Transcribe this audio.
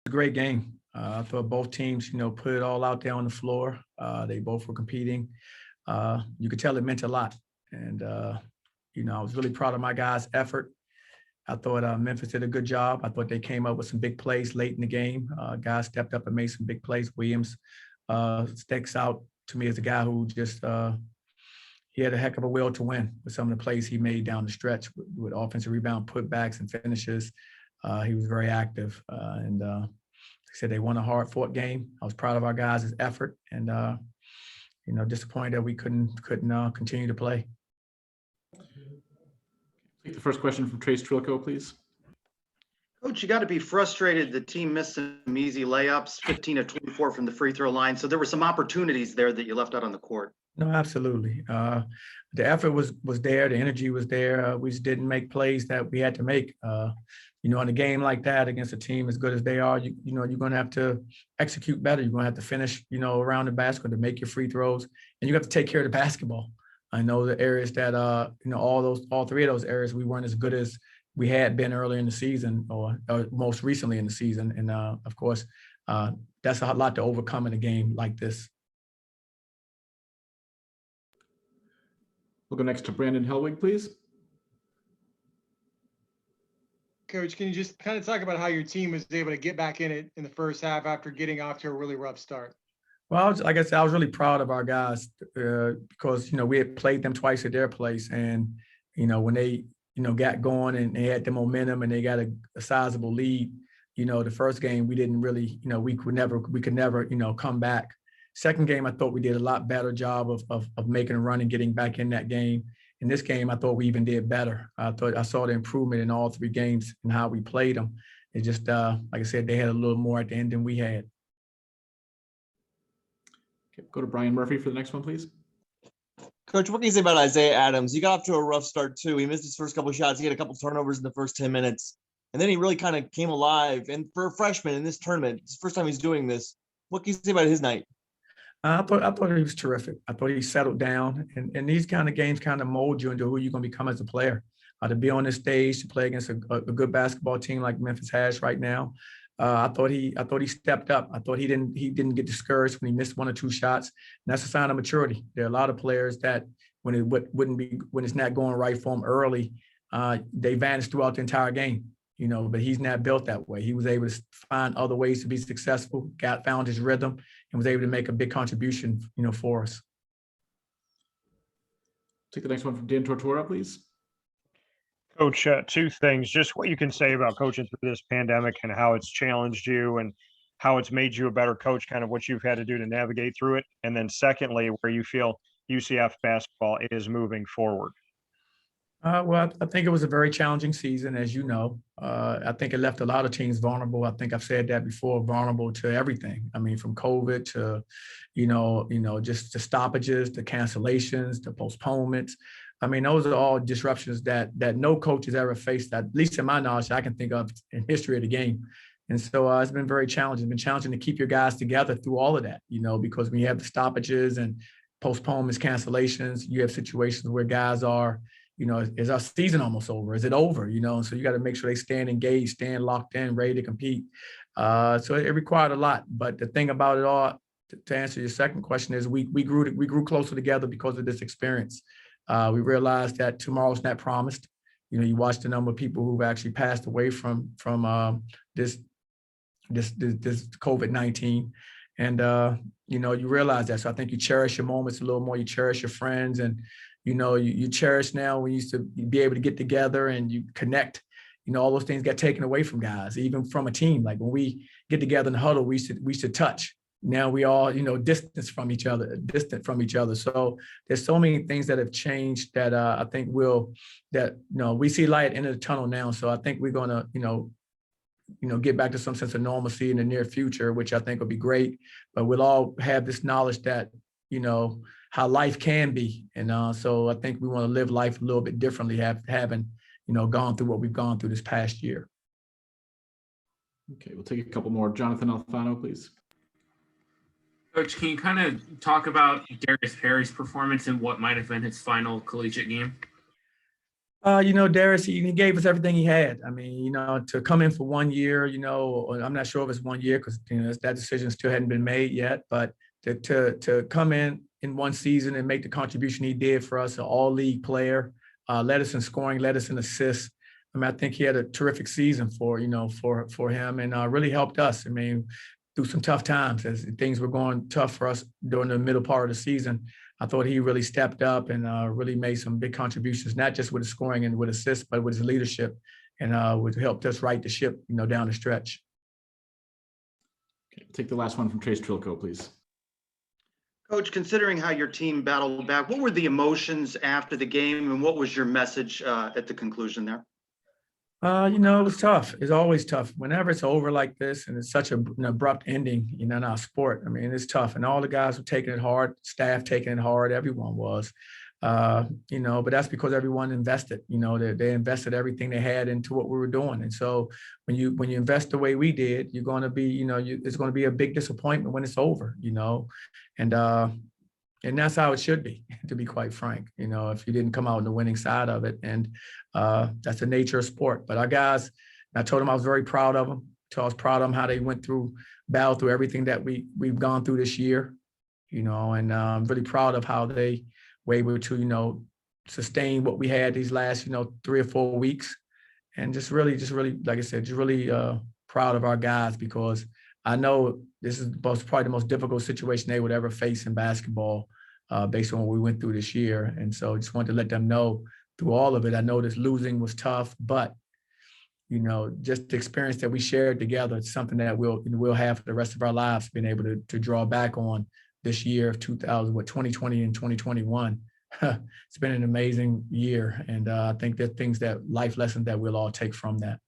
a great game. I thought both teams, put it all out there on the floor. They both were competing. You could tell it meant a lot. And, I was really proud of my guys' effort. I thought Memphis did a good job. I thought they came up with some big plays late in the game. Guys stepped up and made some big plays. Williams sticks out to me as a guy who just he had a heck of a will to win with some of the plays he made down the stretch with offensive rebound, putbacks, and finishes. He was very active. And like I said, they won a hard-fought game. I was proud of our guys' effort and, disappointed that we couldn't continue to play. Take the first question from Trace Trilco, please. Coach, you got to be frustrated. The team missed some easy layups, 15 of 24 from the free throw line. So there were some opportunities there that you left out on the court. No, absolutely. The effort was there. The energy was there. We just didn't make plays that we had to make. In a game like that against a team as good as they are, you're going to have to execute better. You're going to have to finish, around the basket to make your free throws, and you have to take care of the basketball. I know the areas that, all three of those areas we weren't as good as we had been early in the season or most recently in the season. And of course, that's a lot to overcome in a game like this. We'll go next to Brandon Helwig, please. Coach, can you just kind of talk about how your team was able to get back in it in the first half after getting off to a really rough start? Well, like I said, I was really proud of our guys because, we had played them twice at their place. And, when they, got going and they had the momentum and they got a sizable lead, the first game, we didn't really, we could never, come back. Second game, I thought we did a lot better job of making a run and getting back in that game. In this game, I thought we even did better. I thought I saw the improvement in all three games and how we played them. It just, like I said, they had a little more at the end than we had. Okay, go to Brian Murphy for the next one, please. Coach, what can you say about Isaiah Adams? He got off to a rough start too. He missed his first couple of shots. He had a couple turnovers in the first 10 minutes. And then he really kind of came alive. And for a freshman in this tournament, it's the first time he's doing this. What can you say about his night? I thought he was terrific. I thought he settled down. And these kind of games kind of mold you into who you're going to become as a player. To be on this stage, to play against a good basketball team like Memphis has right now. I thought he stepped up. I thought he didn't get discouraged when he missed one or two shots. And that's a sign of maturity. There are a lot of players that when it's not going right for them early, they vanish throughout the entire game. But he's not built that way. He was able to find other ways to be successful, found his rhythm, and was able to make a big contribution, for us. Take the next one from Dan Tortora, please. Coach, two things. Just what you can say about coaching through this pandemic and how it's challenged you and how it's made you a better coach, kind of what you've had to do to navigate through it. And then secondly, where you feel UCF basketball is moving forward. Well, I think it was a very challenging season, as you know. I think it left a lot of teams vulnerable. I think I've said that before, vulnerable to everything. I mean, from COVID to, just the stoppages, the cancellations, the postponements. I mean, those are all disruptions that no coach has ever faced, at least in my knowledge, I can think of in history of the game. And so it's been very challenging. It's been challenging to keep your guys together through all of that, because when you have the stoppages and postponements, cancellations, you have situations where guys are, is our season almost over? Is it over? And so you got to make sure they stand engaged, stand locked in, ready to compete. So it required a lot. But the thing about it all, to answer your second question, is we grew closer together because of this experience. We realized that tomorrow's not promised. You watch the number of people who've actually passed away from this COVID-19, and you realize that. So I think you cherish your moments a little more. You cherish your friends, and you cherish now when you used to be able to get together and you connect. All those things got taken away from guys, even from a team. Like when we get together in the huddle, we should touch. Now we all, distant from each other. So there's so many things that have changed that I think we see light at the end of the tunnel now. So I think we're going to, get back to some sense of normalcy in the near future, which I think will be great. But we'll all have this knowledge that, how life can be. And so I think we want to live life a little bit differently, having, gone through what we've gone through this past year. Okay, we'll take a couple more. Jonathan Alfano, please. Coach, can you kind of talk about Darius Perry's performance and what might have been his final collegiate game? Darius, he gave us everything he had. I mean, to come in for 1 year, I'm not sure if it's 1 year because that decision still hadn't been made yet. But to come in one season and make the contribution he did for us, an all-league player, led us in scoring, led us in assists. I mean, I think he had a terrific season for him and really helped us. I mean, through some tough times as things were going tough for us during the middle part of the season. I thought he really stepped up and really made some big contributions, not just with his scoring and with assists, but with his leadership, and helped us right the ship, down the stretch. Okay, take the last one from Trace Trilco, please. Coach, considering how your team battled back, what were the emotions after the game, and what was your message at the conclusion there? It was tough. It's always tough. Whenever it's over like this and it's such an abrupt ending, in our sport, I mean, it's tough. And all the guys were taking it hard, staff taking it hard, everyone was, but that's because everyone invested, they invested everything they had into what we were doing. And so when you invest the way we did, you're going to be, it's going to be a big disappointment when it's over, and that's how it should be, to be quite frank, if you didn't come out on the winning side of it. And that's the nature of sport. But our guys, I told them I was very proud of them. I was proud of them how they battled through everything that we've gone through this year, and I'm really proud of how they were able to, sustain what we had these last, 3 or 4 weeks. And just really, like I said, just really proud of our guys, because I know this is probably the most difficult situation they would ever face in basketball based on what we went through this year. And so I just wanted to let them know through all of it, I know this losing was tough, but, just the experience that we shared together, it's something that we'll have for the rest of our lives, being able to draw back on this year of 2020 and 2021. It's been an amazing year. And I think there are life lessons that we'll all take from that.